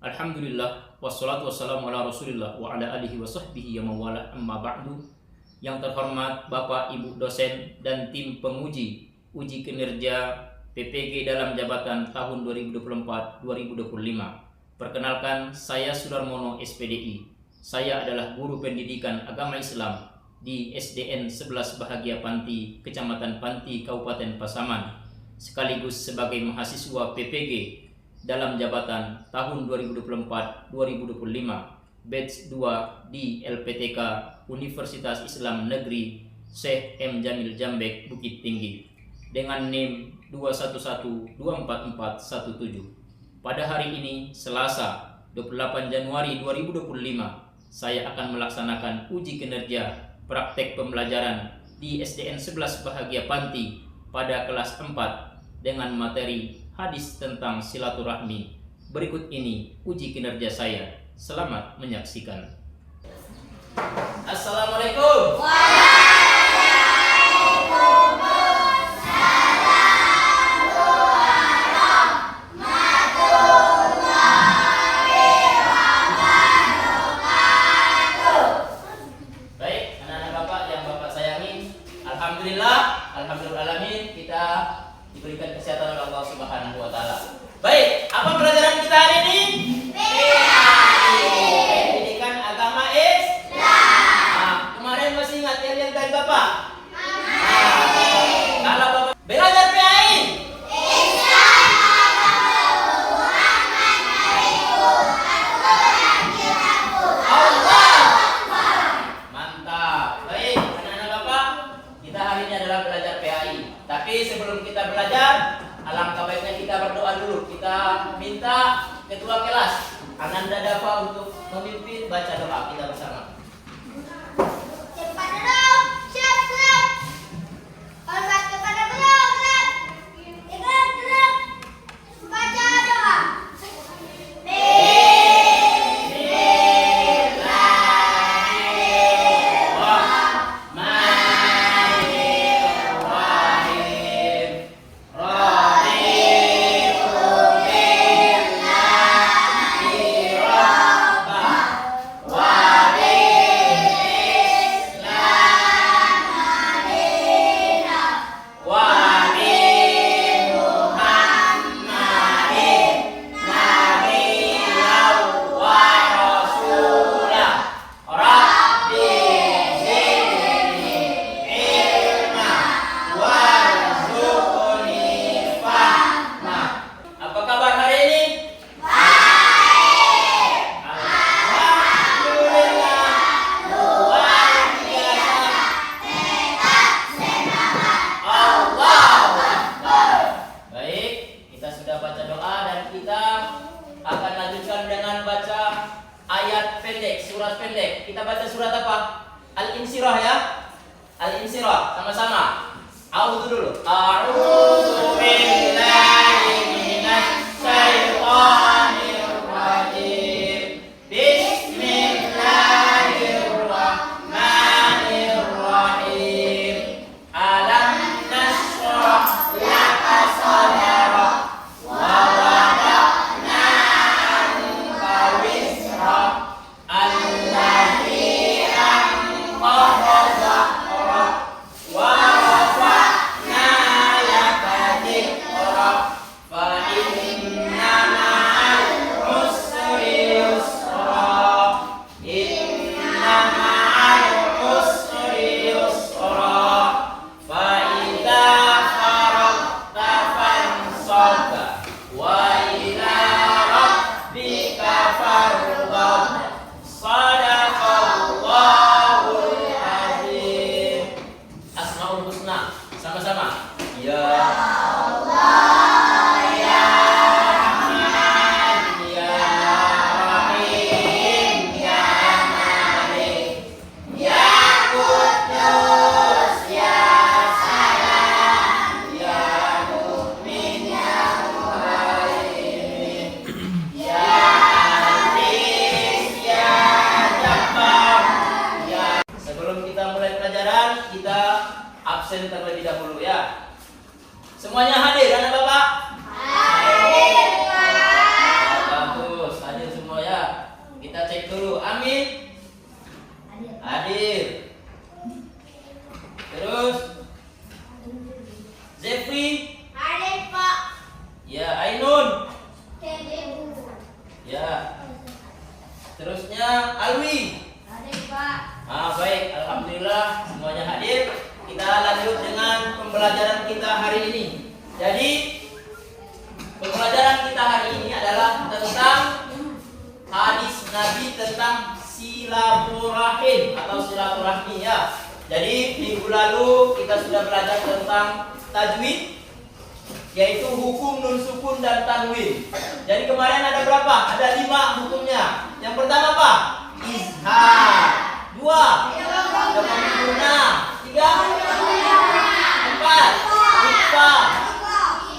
Alhamdulillah, wassalatu wassalamu ala rasulillah wa ala alihi wa sahbihi wa mawala amma ba'du. Yang terhormat Bapak Ibu dosen dan tim penguji uji kinerja PPG dalam jabatan tahun 2024-2025. Perkenalkan, saya Sudarmono SPDI. Saya adalah guru pendidikan agama Islam di SDN 11 Bahagia Panti, Kecamatan Panti, Kabupaten Pasaman, sekaligus sebagai mahasiswa PPG dalam jabatan tahun 2024-2025 batch 2 di LPTK Universitas Islam Negeri Syekh M. Jamil Jambek Bukit Tinggi dengan NIM 211244117. Pada hari ini Selasa 28 Januari 2025 saya akan melaksanakan uji kinerja praktek pembelajaran di SDN 11 Bahagia Panti pada kelas 4 dengan materi hadis tentang silaturahmi. Berikut ini uji kinerja saya. Selamat menyaksikan. Assalamualaikum. Baik, anak-anak Bapak yang Bapak sayangi, alhamdulillahalamin kita diberikan kesehatan oleh Allah Subhanahu wa taala. Baik, apa pelajaran kita hari ini? Pendidikan agama Islam. Kemarin masih ingat kalian dari Bapak? Kalau Bapak belajar PAI? Allah. Mantap. Baik, anak-anak Bapak, kita hari ini adalah belajar PAI. Tapi sebelum kita belajar, alangkah baiknya kita berdoa dulu. Kita minta ketua kelas Ananda Dava untuk memimpin baca doa kita bersama. Cepat dong, siap. Hormat kepada beliau, Ikhlas. Baca doa. Surat pendek. Kita baca surat apa? Al-Insyirah ya. Al-Insyirah sama-sama. A'udzu dulu. A'udzu billahi minasy syaithanir rajim. Bismillahirrahmanirrahim. Alam nashrah laka sadrak wa wada'na anka wizrak alladzi anqadha dhahrak wa rafa'na laka dhikrak fa inna ma'al usri yusra inna ma'al usri yusra fa idza faragta fansab wa ila rabbika farghab. Shadaqallahul azim. Asmaul husna sama-sama. Ya Allah, ya Rahman, ya Rahim, ya Malik, ya Qudus, ya Salam, ya Mu'min, ya Muhaimin, ya Aziz, ya Jabbar, ya. Sebelum kita mulai pelajaran, kita absen terlebih dahulu ya. Semuanya hadir anak Bapak? Hadir, Pak. Bagus, hadir semua. Ya. Terusnya Alwi. Hadir, Pak. Baik, alhamdulillah semuanya hadir. Kita lanjut dengan pembelajaran kita hari ini. Jadi pembelajaran kita hari ini adalah tentang hadis Nabi tentang silaturahim atau silaturahmi ya. Jadi minggu lalu kita sudah belajar tentang tajwid, yaitu hukum nun sukun dan tanwin. Jadi kemarin ada berapa? Ada 5 hukumnya. Yang pertama apa? Izhar. 2, guna. 3, 4, ikhfa.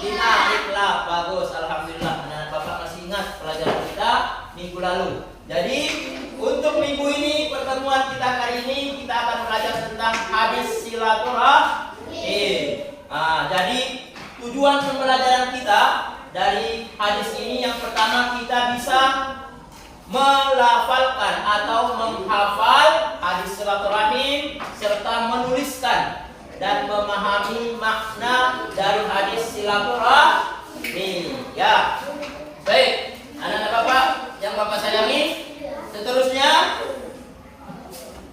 5, ikhlas. Bagus, alhamdulillah. Anak-anak Bapak masih ingat pelajaran kita minggu lalu. Jadi untuk minggu ini, pertemuan kita kali ini kita akan belajar tentang hadis silaturahim. Jadi tujuan pembelajaran kita dari hadis ini yang pertama kita bisa melafalkan atau menghafal hadis silaturahim serta menuliskan dan memahami makna dari hadis silaturahim. Ya, baik, anak-anak Bapak yang Bapak sayangi. Seterusnya,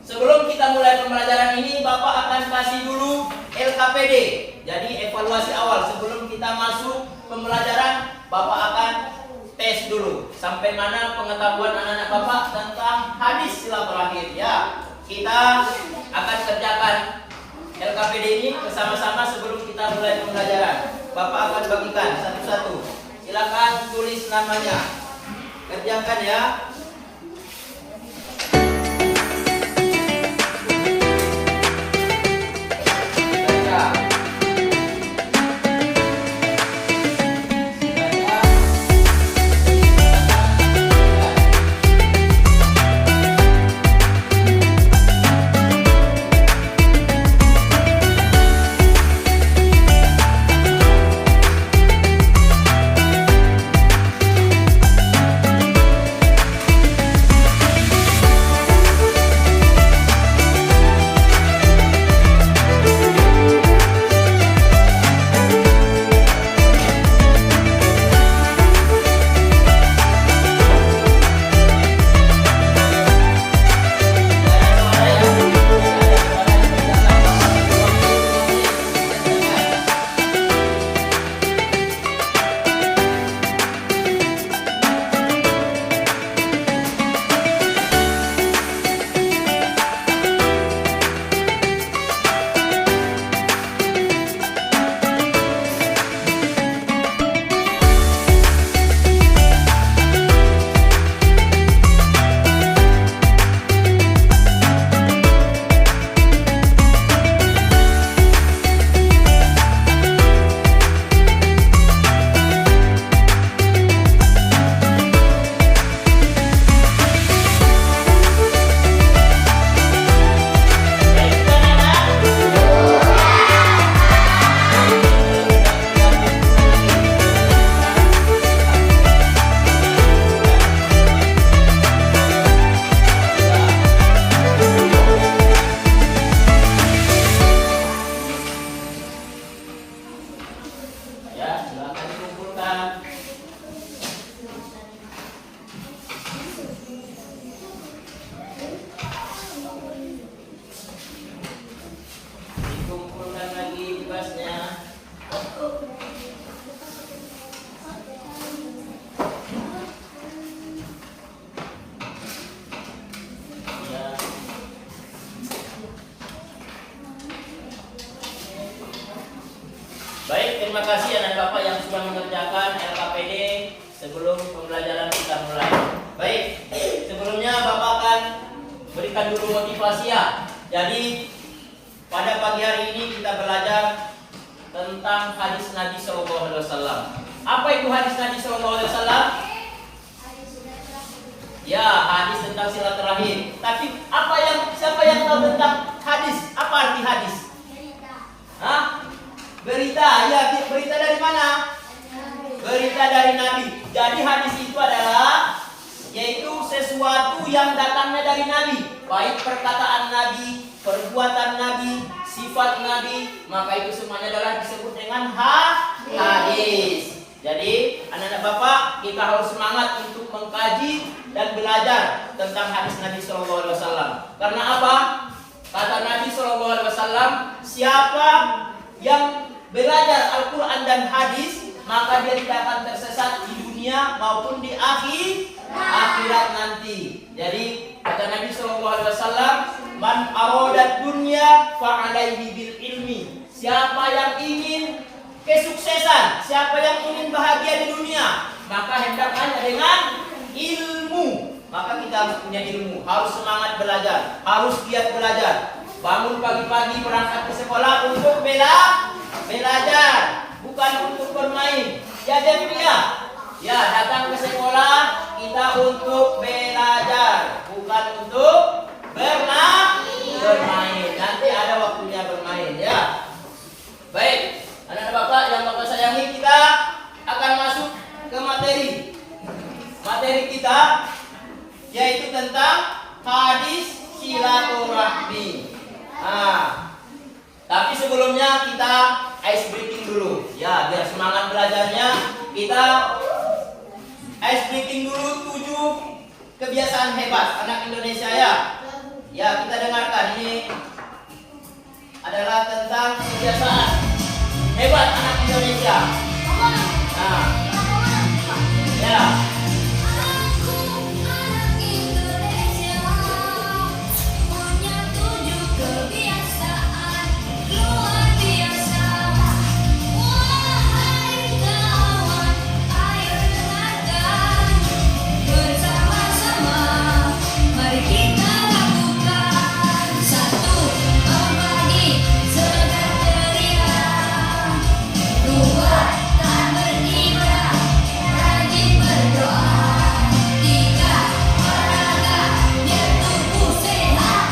sebelum kita mulai pembelajaran ini, Bapak akan kasih dulu LKPD. Jadi evaluasi awal sebelum kita masuk pembelajaran, Bapak akan tes dulu sampai mana pengetahuan anak-anak Bapak tentang hadis silaturahim. Ya, kita akan kerjakan LKPD ini bersama-sama sebelum kita mulai pembelajaran. Bapak akan bagikan satu-satu. Silakan tulis namanya. Kerjakan ya. Baik, terima kasih anak Bapak yang sudah mengerjakan LKPD sebelum pembelajaran kita mulai. Baik, sebelumnya Bapak akan berikan dulu motivasi ya. Jadi pada pagi hari ini kita belajar tentang hadis Nabi Sallallahu Alaihi Wasallam. Apa itu hadis Nabi Sallallahu Alaihi Wasallam? Ya, hadis tentang silaturahim. Tapi siapa yang tahu tentang hadis? Apa arti hadis? Hah? Berita. Ya, berita dari mana? Berita dari Nabi. Jadi hadis itu adalah yaitu sesuatu yang datangnya dari Nabi, baik perkataan Nabi, perbuatan Nabi, sifat Nabi, maka itu semuanya adalah disebut dengan hadis. Jadi anak-anak Bapak, kita harus semangat untuk mengkaji dan belajar tentang hadis Nabi Shallallahu Alaihi Wasallam. Karena apa? Kata Nabi Shallallahu Alaihi Wasallam, siapa yang belajar Al-Quran dan hadis, maka dia tidak akan tersesat di dunia maupun di akhirat nanti. Jadi kata Nabi Shallallahu Alaihi Wasallam, man arodat dunya fa'alaihi bil ilmi. Siapa yang ingin kesuksesan, siapa yang ingin bahagia di dunia, maka hendaknya dengan ilmu. Maka kita harus punya ilmu, harus semangat belajar, harus giat belajar. Bangun pagi-pagi berangkat ke sekolah untuk belajar, bukan untuk bermain. Ya Jepria, ya datang ke sekolah kita untuk belajar, bukan untuk bermain. Nanti ada waktunya bermain, ya. Baik. Anak-anak Bapak yang Bapak sayangi, kita akan masuk ke materi kita, yaitu tentang hadis silaturahmi. Tapi sebelumnya kita ice breaking dulu, ya, biar semangat belajarnya. Kita ice breaking dulu 7 kebiasaan hebat anak Indonesia, ya. Ya, kita dengarkan, ini adalah tentang kebiasaan hebat anak Indonesia. Ya. Aku anak Indonesia, punya 7 kebiasaan luar biasa. Wahai kawan, ayo dengarkan bersama-sama. Mari kita lakukan. 1. Berbagi segar ceria. 2. Tak beribadah, rajin berdoa. 3. Olahraga biar tubuh sehat.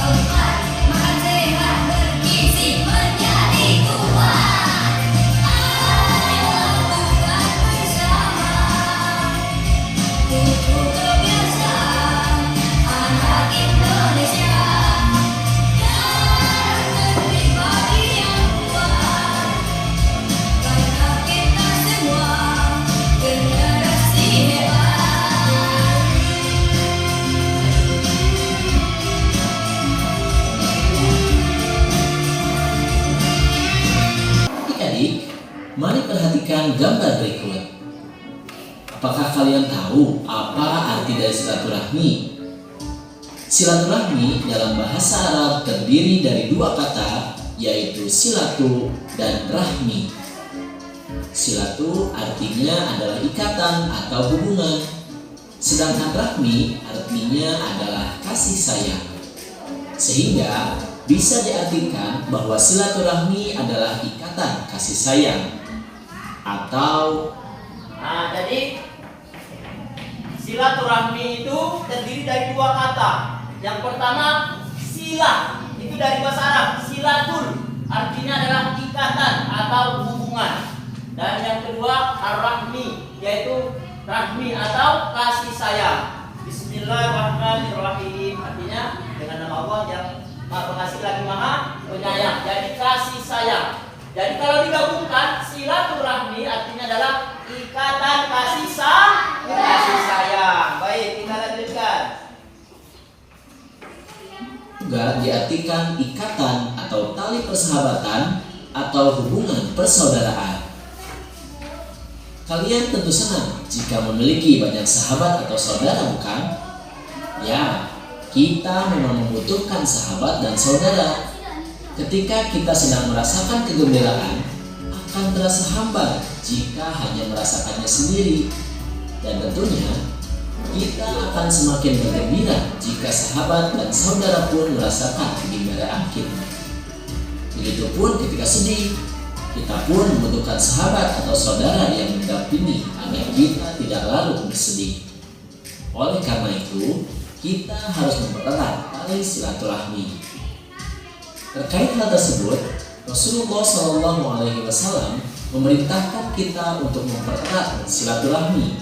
4. Makan sehat bergizi menjadi kuat. Ayo lakukan bersama. 7 kebiasaan anak Indonesia. Jangan pribadi yang kuat, karena kita semua generasi hebat. Adik-adik, mari perhatikan gambar berikut. Apakah kalian tahu apa arti dari silaturahmi? Silaturahmi dalam bahasa Arab terdiri dari 2 kata, yaitu silatu dan rahmi. Silatu artinya adalah ikatan atau hubungan, sedangkan rahmi artinya adalah kasih sayang. Sehingga bisa diartikan bahwa silaturahmi adalah ikatan kasih sayang atau Jadi silaturahmi itu terdiri dari 2 kata. Yang pertama, sila, itu dari bahasa Arab, silatul, artinya adalah ikatan atau hubungan. Dan yang kedua, ar-rahmi, yaitu rahmi atau kasih sayang. Bismillahirrahmanirrahim, artinya dengan nama Allah yang Maha Pengasih lagi Maha Penyayang. Jadi kasih sayang. Jadi kalau digabungkan, silaturahmi artinya adalah ikatan kasih sayang. Baik, kita lanjutkan. juga diartikan ikatan atau tali persahabatan atau hubungan persaudaraan. Kalian tentu senang jika memiliki banyak sahabat atau saudara, bukan? Ya, kita memang membutuhkan sahabat dan saudara. Ketika kita sedang merasakan kegembiraan, akan terasa hambar jika hanya merasakannya sendiri. Dan tentunya, kita akan semakin bergembira jika sahabat dan saudara pun merasakan kegembiraan kita. Begitupun ketika sedih, kita pun membutuhkan sahabat atau saudara yang mendampingi agar kita tidak larut bersedih. Oleh karena itu, kita harus mempererat tali silaturahmi. Terkait hal tersebut, Rasulullah SAW memerintahkan kita untuk mempererat silaturahmi.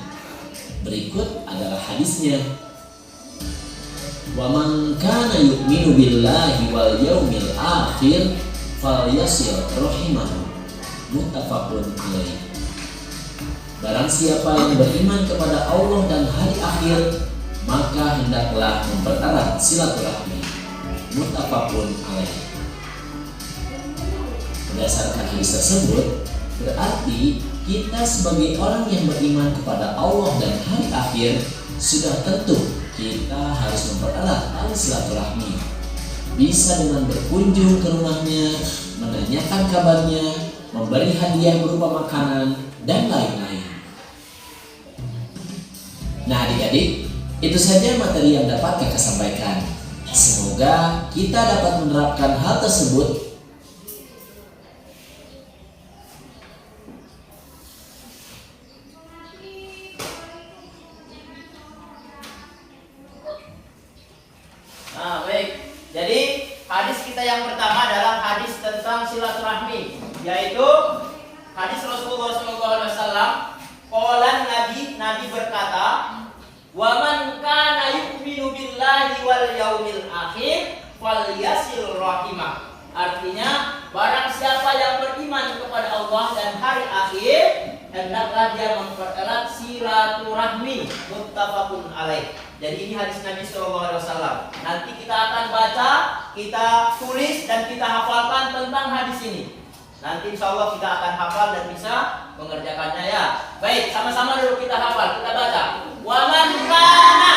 Berikut adalah hadisnya. Wa man kana yu'minu billahi wal yaumil akhir falyasil rahimahu. Muttafaqun alaih. Barang siapa yang beriman kepada Allah dan hari akhir, maka hendaklah mempererat silaturahmi. Muttafaqun alaih. Berdasarkan hadis tersebut, berarti kita sebagai orang yang beriman kepada Allah dan hari akhir sudah tentu kita harus mempererat tali silaturahmi. Bisa dengan berkunjung ke rumahnya, menanyakan kabarnya, memberi hadiah berupa makanan, dan lain-lain. Nah adik-adik, itu saja materi yang dapat kakak sampaikan. Semoga kita dapat menerapkan hal tersebut. Nah, baik. Jadi hadis kita yang pertama adalah hadis tentang silaturahmi, yaitu hadis Rasulullah SAW. Qala Nabi berkata, "Wa man kana yu'minu billahi wal yaumil akhir falyasil rahimah." Artinya, barang siapa yang beriman kepada Allah dan hari akhir, hendaklah dia mempererat silaturahmi. Muttafaqun alaih. Jadi ini hadis Nabi SAW. Nanti kita akan baca, kita tulis dan kita hafalkan tentang hadis ini. Nanti insya Allah kita akan hafal dan bisa mengerjakannya ya. Baik, sama-sama dulu kita hafal, kita baca. Waman kana.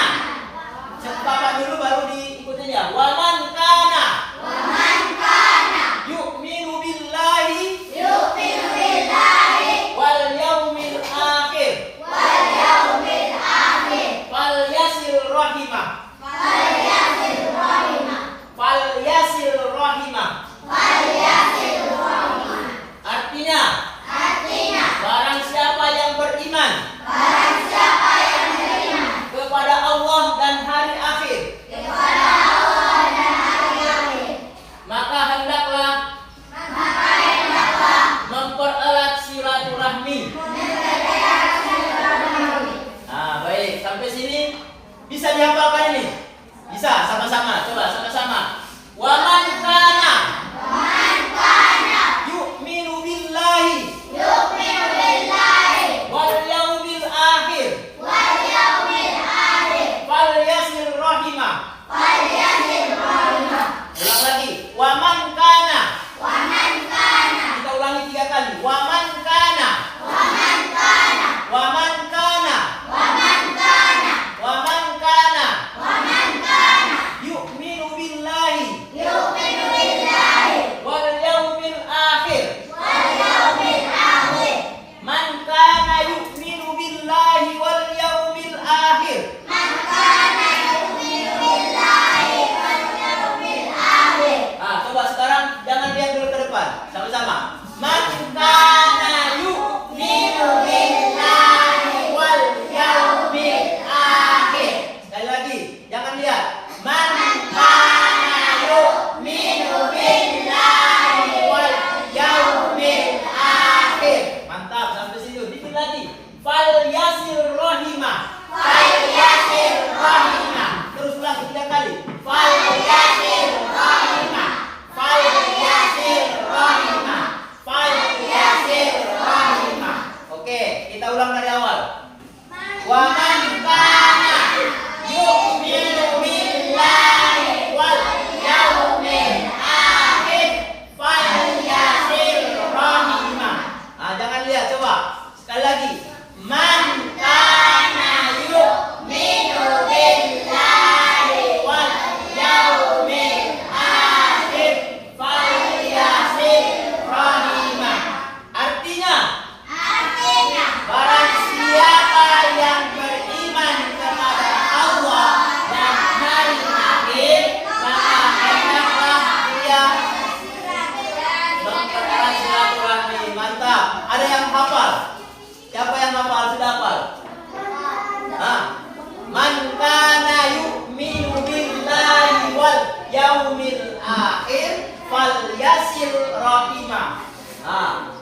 Cepat dulu baru diikutin ya. Waman kana. Yu'minu billahi. Wal yaumil akhir. Falyasil rahimah. Artinya, barang siapa yang beriman kepada Allah dan hari akhir, maka hendaklah mempererat silaturahmi. Nah, baik, sampai sini bisa dihafalkan ini? Bisa, sama-sama, coba sama-sama. Wa man kana yu'minu billahi wal yaumil akhir falyasil rahimah. Ulang lagi. Wa man kana. Kita ulangi 3 kali. Wa man kana. Wa man kana. Wa man kana. Yu'minu billahi wal yaumil akhir. Man kana yu'minu billahi wal yaumil akhir. Coba sekarang jangan lihat dulu ke depan. Sama-sama. Man kana yu'minu billahi wal yaumil akhir. Sekali lagi, jangan lihat. Man kana yu'minu billahi wal yaumil akhir. Mantap, sampai situ. Dikit lagi. Falyasil rahimah. Terus ulang 3 kali. Falyasil rahimah. Oke, kita ulang dari awal. Wa man kana yu'minu billahi wal yaumil akhir falyasil rahimah. Jangan lihat, coba. Sekali lagi. Man kana yu'minu billahi wal yaumil akhir falyasil rahimah. Artinya, barang siapa yang beriman kepada Allah dan hari akhir, maka hendaklah dia mempererat silaturahmi. Mantap. Ada yang hafal? Siapa yang hafal? Sudah hafal? Man kana yu'minu billahi wal yaumil akhir falyasil rahimah.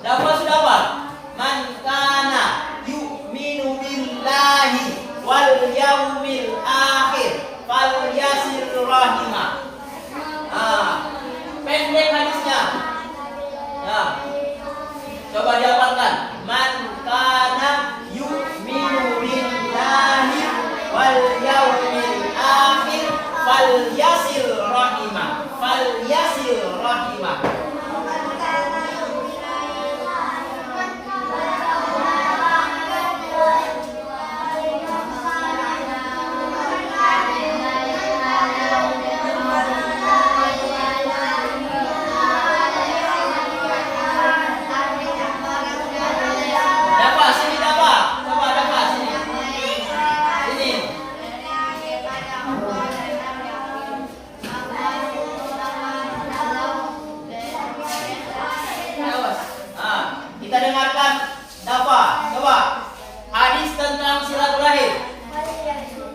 Dapat sudah hafal? Man kana yu'minu billahi wal yaumil akhir falyasil rahimah. Pendek hadisnya. Coba dihafalkan. Man kana wal yaumil akhir falyasil rahimah. Falyasil rahimah. Dapat sini dapat. Coba dapat sini. Sini. Kita dengarkan dapat. Coba. Hadis tentang silaturahim. Wal yasin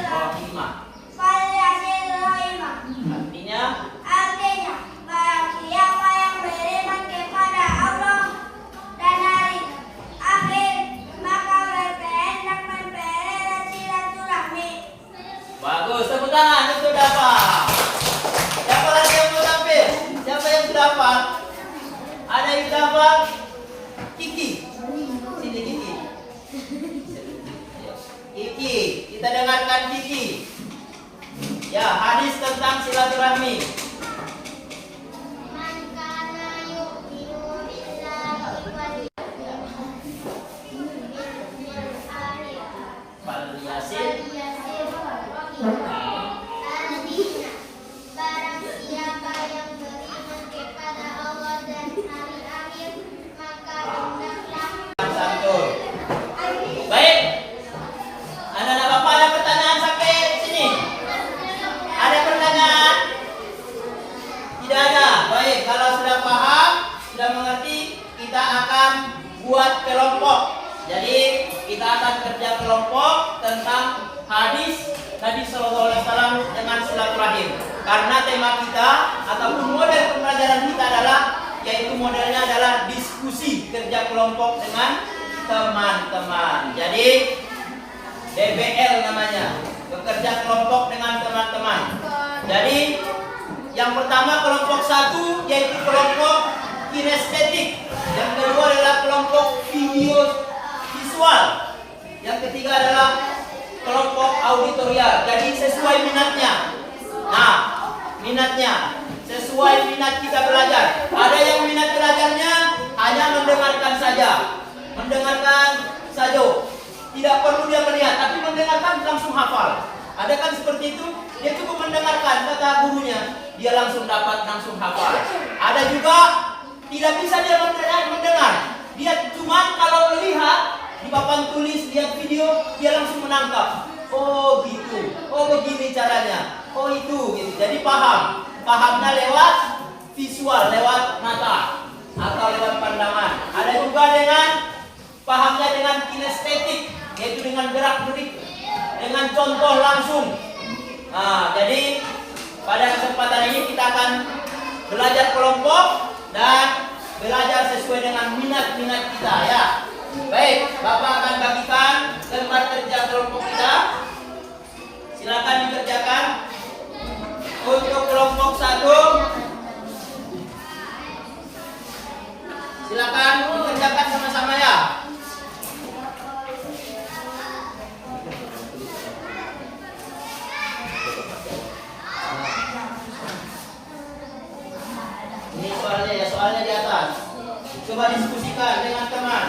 rahimah. Artinya Barang siapa yang beriman kepada Allah dan hari akhir, maka berkehendak memperoleh silaturahmi. bagus. Tepuk tangan untuk dapat. Siapa lagi yang mau tampil? Siapa yang sudah dapat? Ada yang dapat? Kiki. Sini Kiki. Kiki, kita dengarkan Kiki. Ya, hadis tentang silaturahmi. Fal yasin Barang siapa yang beriman kepada Allah dan hari akhir, maka hendaklah santun. Baik. Anak-anak Bapak ada pertanyaan sampai sini? Ada pertanyaan? Tidak ada. Baik, kalau sudah paham, sudah mengerti, kita akan buat kelompok. Jadi kita akan kerja kelompok tentang hadis Nabi Sallallahu Alaihi Wasallam dengan silaturahim. Karena tema kita ataupun model pembelajaran kita adalah, yaitu modelnya adalah diskusi kerja kelompok dengan teman-teman. Jadi DBL namanya, bekerja kelompok dengan teman-teman. Jadi yang pertama kelompok 1 yaitu kelompok kinestetik. Yang kedua adalah kelompok video visual. Yang ketiga adalah kelompok auditorial. Jadi sesuai minatnya. Nah, minatnya sesuai minat kita belajar. Ada yang minat belajarnya hanya mendengarkan saja. Mendengarkan saja. Tidak perlu dia melihat, tapi mendengarkan langsung hafal. Ada kan seperti itu? Dia cukup mendengarkan kata gurunya, dia langsung dapat, langsung hafal. Ada juga tidak bisa dia mendengar. Dia cuma kalau melihat di papan tulis, lihat video, dia langsung menangkap. Oh gitu, oh begini caranya, oh itu gitu. Jadi paham, pahamnya lewat visual, lewat mata atau lewat pandangan. Ada juga dengan pahamnya dengan kinestetik, yaitu dengan gerak-gerik, dengan contoh langsung. Nah, jadi pada kesempatan ini kita akan belajar kelompok dan belajar sesuai dengan minat-minat kita ya. Baik, Bapak akan bagikan lembar kerja kelompok kita. Silakan dikerjakan. Untuk kelompok 1, silakan dikerjakan sama-sama ya. Ini soalnya ya, soalnya di atas. Coba diskusikan dengan teman.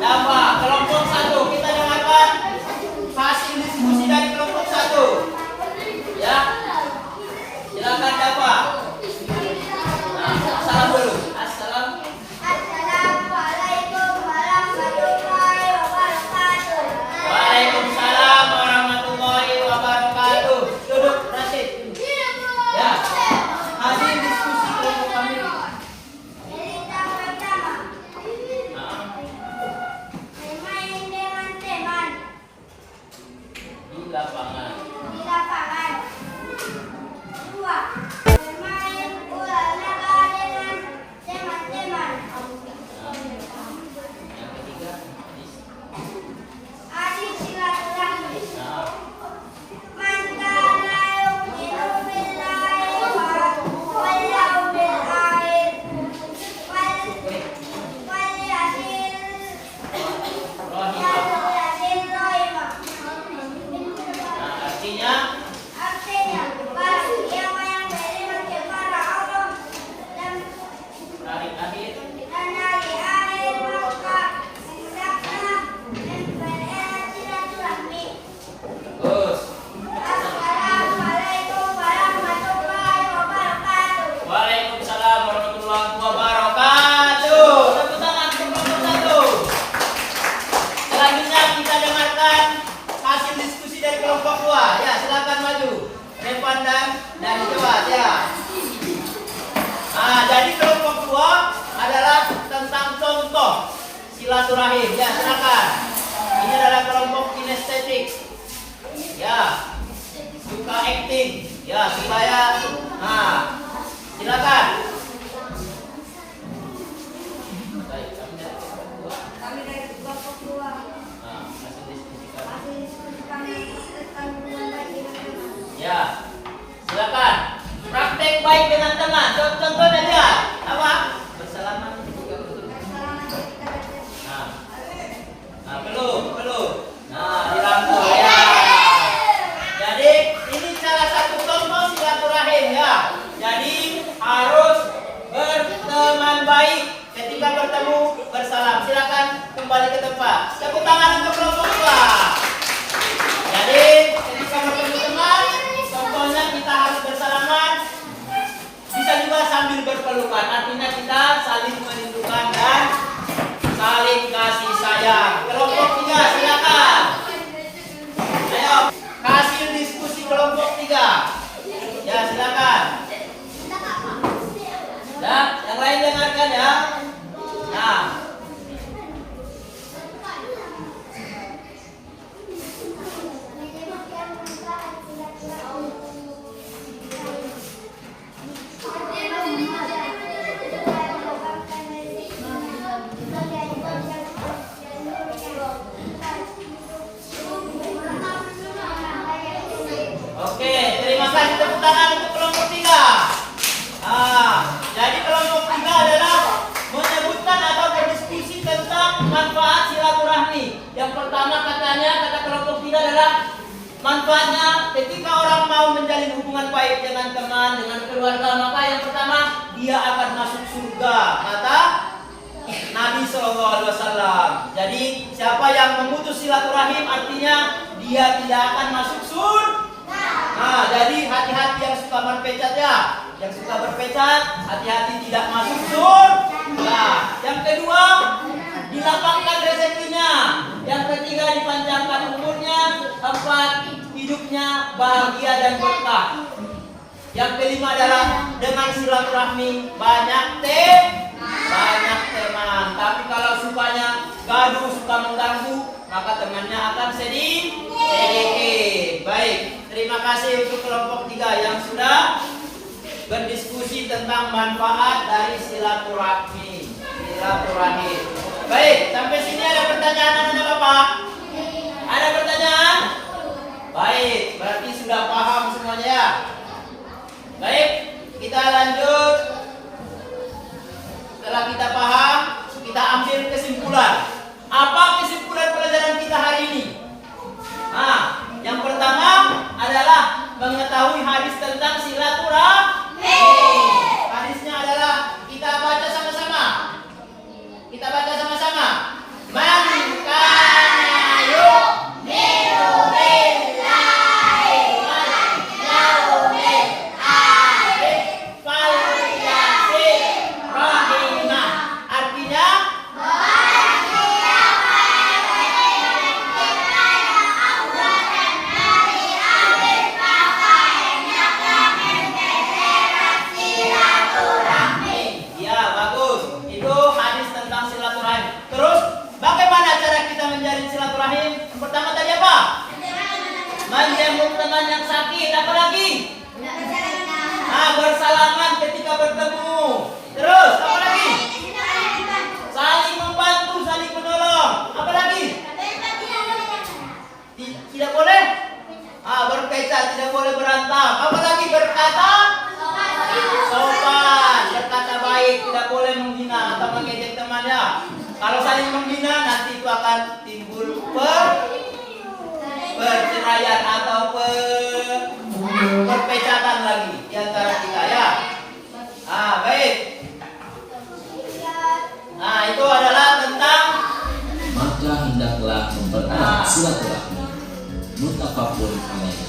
Dapat kelompok 1, kita dengarkan hasil diskusi dari kelompok 1. dan jawab ya. Nah, jadi kelompok 2 adalah tentang contoh silaturahim. Ya, silakan. Ini adalah kelompok kinestetik. Ya, suka acting. Ya, supaya silakan. Kami dari kelompok 2 masih diskusikan tentang hubungan baik dengan teman. Ya, silakan. Praktek baik dengan teman. Contohnya dia apa? Bersalaman ketika bertemu. Bersalaman ketika bertemu. Belum. Dirangkul ya. Jadi ini salah satu contoh silaturahim ya. Jadi harus berteman baik ketika bertemu bersalam. Silakan kembali ke tempat. Tepuk tangan untuk kelompok 2. Jadi ketika bertemu teman, contohnya kita harus bersalaman. Bisa juga sambil berpelukan. Artinya kita saling merindukan dan saling kasih sayang. Kelompok 3 silakan. Ayo hasil diskusi kelompok 3. Ya silakan. Nah, yang lain dengarkan ya. Nah, oke, terima kasih, tepuk tangan untuk kelompok 3. Jadi kelompok 3 adalah menyebutkan atau berdiskusi tentang manfaat silaturahmi. Yang pertama kata kelompok 3 adalah manfaatnya ketika orang mau menjalin hubungan baik dengan teman, dengan keluarga, maka yang pertama dia akan masuk surga. Kata Nabi SAW. Jadi siapa yang memutus silaturahim artinya dia tidak akan masuk surga. Nah, jadi hati-hati yang suka berpecat ya. Yang suka berpecat, hati-hati tidak masuk surga. Yang kedua, dilapangkan rezekinya. Yang ketiga, dipanjangkan umurnya. Keempat, hidupnya bahagia dan berkah. Yang kelima adalah dengan silaturahmi banyak teman. Tapi kalau sukanya gaduh, suka mengganggu, maka temannya akan sedikit. Baik, terima kasih untuk kelompok 3 yang sudah berdiskusi tentang manfaat dari silaturahmi. Baik, sampai sini ada pertanyaan anak Bapak? Ada pertanyaan? Baik, berarti sudah paham semuanya ya. Baik, kita lanjut. Setelah kita paham, kita ambil kesimpulan. Apa kesimpulan pelajaran kita hari ini? Yang pertama adalah mengetahui hadis tentang silaturahmi. Hadisnya adalah kita baca sama-sama. Man kana yu'minu billahi wal yawmil akhir falyasil rahimah. Artinya pertama tadi apa? Menjenguk teman yang sakit. Apa lagi? Bersalaman ketika bertemu. Terus apa lagi? Saling membantu, saling menolong. Apa lagi? Tidak boleh? Berpecat, tidak boleh berantem. Apa lagi? Berkata sopan, berkata baik, tidak boleh menghina atau mengejek temannya. Kalau saling menghina nanti itu akan timbul perceraian atau perpecatan lagi di antara kita ya. Baik. Itu adalah tentang Maka hendaklah mempererat silaturahmi. Muttafaqun alaih.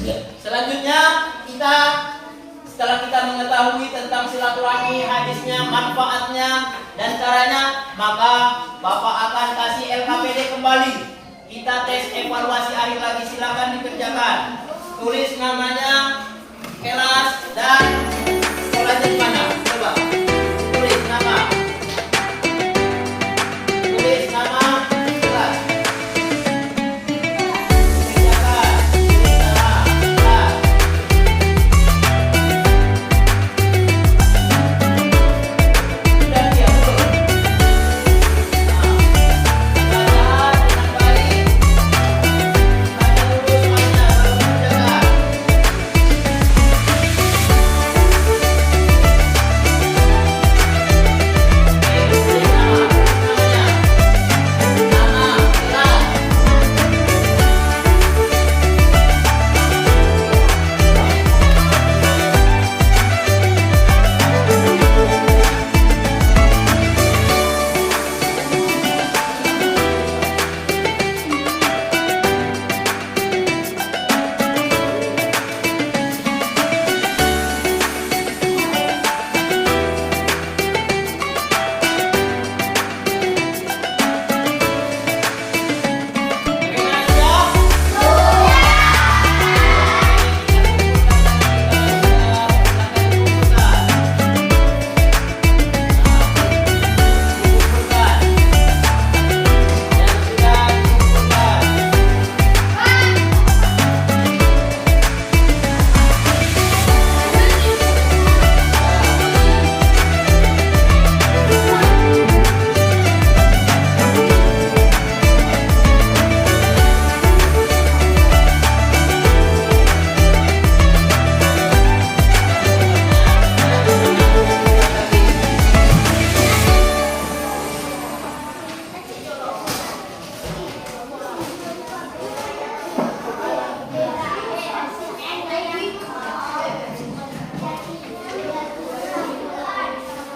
Ya. Selanjutnya setelah kita mengetahui tentang silaturahmi, hadisnya, manfaatnya dan caranya, maka Bapak akan kasih LKPD kembali. kita tes evaluasi akhir lagi, silakan dikerjakan. Tulis namanya, kelas, dan sekolahnya di mana. Coba tulis nama, tulis nama, kelas. Kerjakan, tulis nama, kelas. Sudah siap belum? Nah, dengan baik. Baca dulu semuanya, baru kerjakan.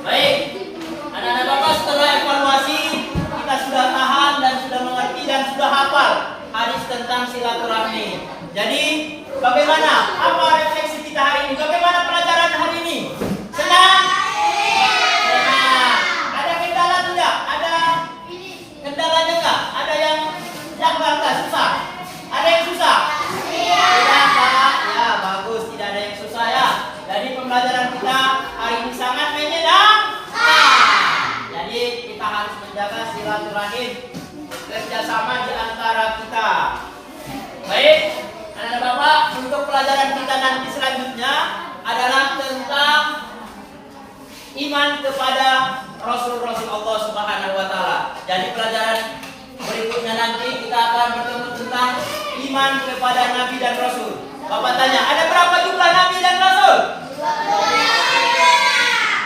Baik, anak-anak Bapak, setelah evaluasi kita sudah tahan dan sudah mengerti dan sudah hafal hadis tentang silaturahmi. Jadi, bagaimana? Apa refleksi kita hari ini? Bagaimana pelajaran hari ini? Senang? Senang. Ada kendala tidak? Ada kendalanya enggak? Ada yang janggal enggak? Susah? Ada yang susah? Tidak, Pak. Ya, bagus. Tidak ada yang susah ya. Jadi pembelajaran kita hari ini sangat menyenangkan. Jadi kita harus menjaga silaturahim, kerjasama di antara kita. Baik, anak-anak Bapak, untuk pelajaran kita nanti selanjutnya adalah tentang iman kepada Rasul-Rasul Allah Subhanahu wa Ta'ala. Jadi pelajaran berikutnya nanti kita akan bertemu tentang iman kepada Nabi dan Rasul. Bapak tanya, ada berapa jumlah Nabi dan Rasul?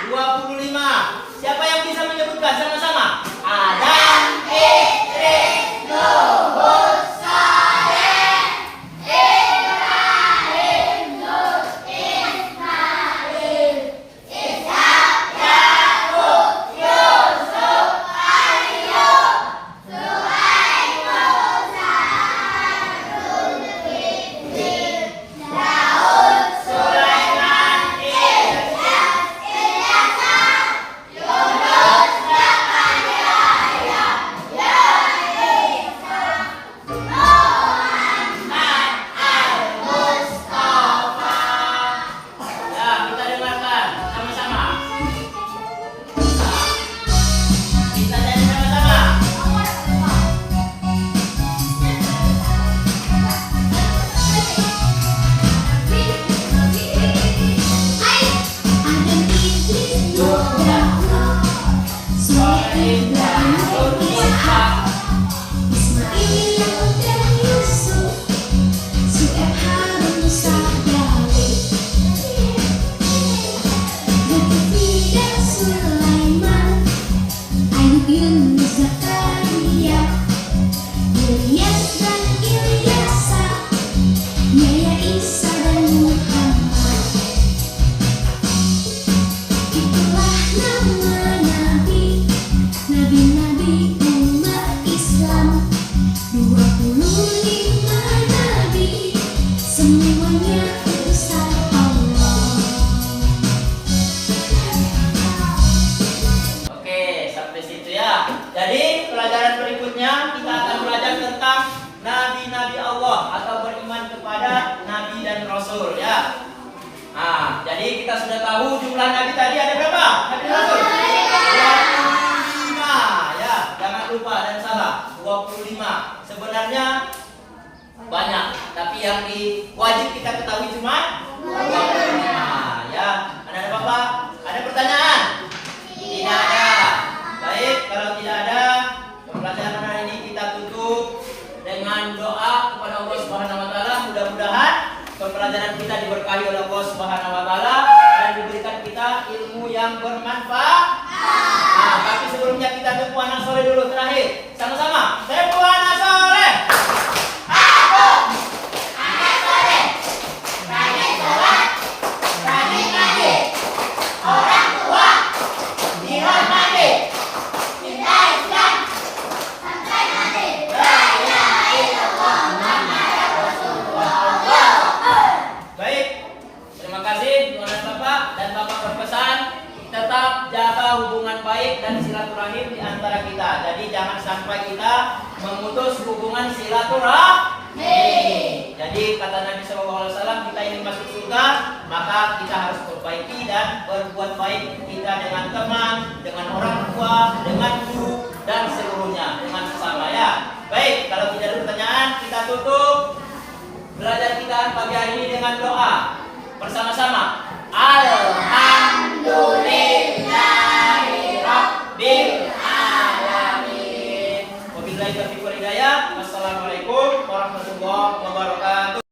25. Siapa yang bisa menyebutkan sama-sama? Adam, Idris, Nuh, Saleh, Ibrahim, Lut, Ismail, Ishak, Yakub, Yusuf, Ayyub, Suhaib, Musa, Harun, Idris, Daud, Sulaiman, nabi-nabi Allah atau beriman kepada nabi dan rasul ya. Nah, jadi kita sudah tahu jumlah nabi tadi ada berapa? Nabi dan rasul 25 ya. Jangan lupa dan salah 25. Sebenarnya banyak, tapi yang wajib kita ketahui cuma 25 ya. Ada apa? Ada pertanyaan? Tidak ada. Baik, kalau tidak ada, pembelajaran hari ini kita tutup dengan doa kepada Allah Subhanahu wa taala. Mudah-mudahan pembelajaran kita diberkahi oleh Allah Subhanahu wa taala dan diberikan kita ilmu yang bermanfaat. Nah, tapi sebelumnya kita tepuk anak soleh dulu terakhir. Sama-sama. Tepuk anak soleh. Aku anak soleh. Rajin sholat, rajin ngaji. Orang tua dihormati. Cinta Islam sampai mati. La ilaha illallah Muhammadur Rasulullah. Baik, terima kasih Tuan Bapak dan Bapak berpesan tetap jaga hubungan baik dan silaturahim di antara kita. Jadi jangan sampai kita memutus hubungan silaturahmi. Jadi kata Nabi SAW, kita ingin masuk surga, maka kita harus perbaiki dan berbuat baik kita dengan teman, dengan orang tua, dengan guru dan seluruhnya dengan sesama ya. Baik, kalau tidak ada pertanyaan, kita tutup belajar kita pagi hari ini dengan doa bersama-sama. Alhamdulillahirabbil alamin. Wabillahi taufiq wal hidayah. Wassalamualaikum warahmatullahi wabarakatuh.